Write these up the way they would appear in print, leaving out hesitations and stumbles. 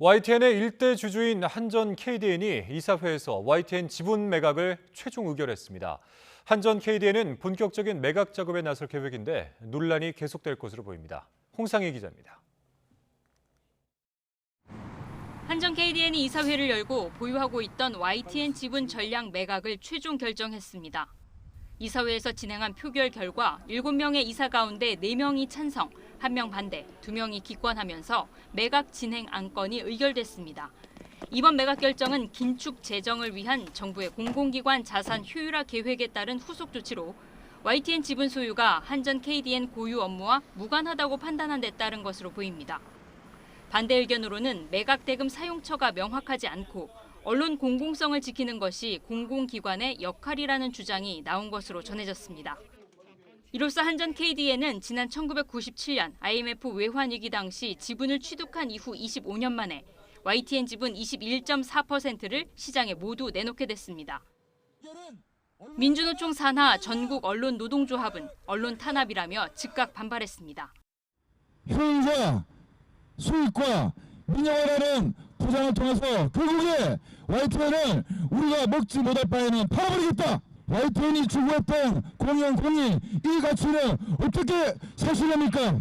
YTN의 일대 주주인 한전 KDN이 이사회에서 YTN 지분 매각을 최종 의결했습니다. 한전 KDN은 본격적인 매각 작업에 나설 계획인데 논란이 계속될 것으로 보입니다. 홍상희 기자입니다. 한전 KDN이 이사회를 열고 보유하고 있던 YTN 지분 전량 매각을 최종 결정했습니다. 이사회에서 진행한 표결 결과 7명의 이사 가운데 4명이 찬성, 1명 반대, 2명이 기권하면서 매각 진행 안건이 의결됐습니다. 이번 매각 결정은 긴축 재정을 위한 정부의 공공기관 자산 효율화 계획에 따른 후속 조치로 YTN 지분 소유가 한전 KDN 고유 업무와 무관하다고 판단한 데 따른 것으로 보입니다. 반대 의견으로는 매각 대금 사용처가 명확하지 않고 언론 공공성을 지키는 것이 공공기관의 역할이라는 주장이 나온 것으로 전해졌습니다. 이로써 한전 KDN은 지난 1997년 IMF 외환위기 당시 지분을 취득한 이후 25년 만에 YTN 지분 21.4%를 시장에 모두 내놓게 됐습니다. 민주노총 산하 전국 언론 노동조합은 언론 탄압이라며 즉각 반발했습니다. 효율과 수익과 민영화라는 포장을 통해서 결국에 YTN을 우리가 먹지 못할 바에는 팔아버리겠다. YTN이 추구했던 공영 공익 이 가치는 어떻게 사실합니까?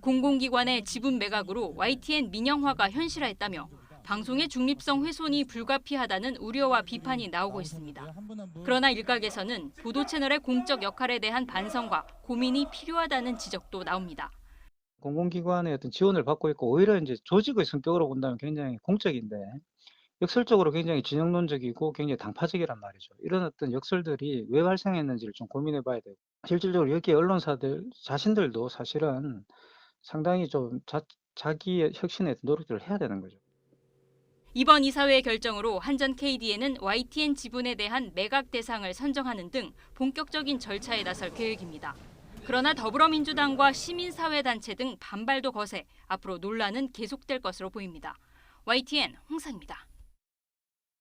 공공기관의 지분 매각으로 YTN 민영화가 현실화했다며 방송의 중립성 훼손이 불가피하다는 우려와 비판이 나오고 있습니다. 그러나 일각에서는 보도 채널의 공적 역할에 대한 반성과 고민이 필요하다는 지적도 나옵니다. 공공기관의 어떤 지원을 받고 있고 오히려 이제 조직의 성격으로 본다면 굉장히 공적인데 역설적으로 굉장히 진영론적이고 굉장히 당파적이란 말이죠. 이런 어떤 역설들이 왜 발생했는지를 좀 고민해 봐야 되고 실질적으로 여기 언론사들 자신들도 사실은 상당히 좀 자기의 혁신에 노력들을 해야 되는 거죠. 이번 이사회의 결정으로 한전 KDN은 YTN 지분에 대한 매각 대상을 선정하는 등 본격적인 절차에 나설 계획입니다. 그러나 더불어민주당과 시민사회단체 등 반발도 거세 앞으로 논란은 계속될 것으로 보입니다. YTN 홍상입니다.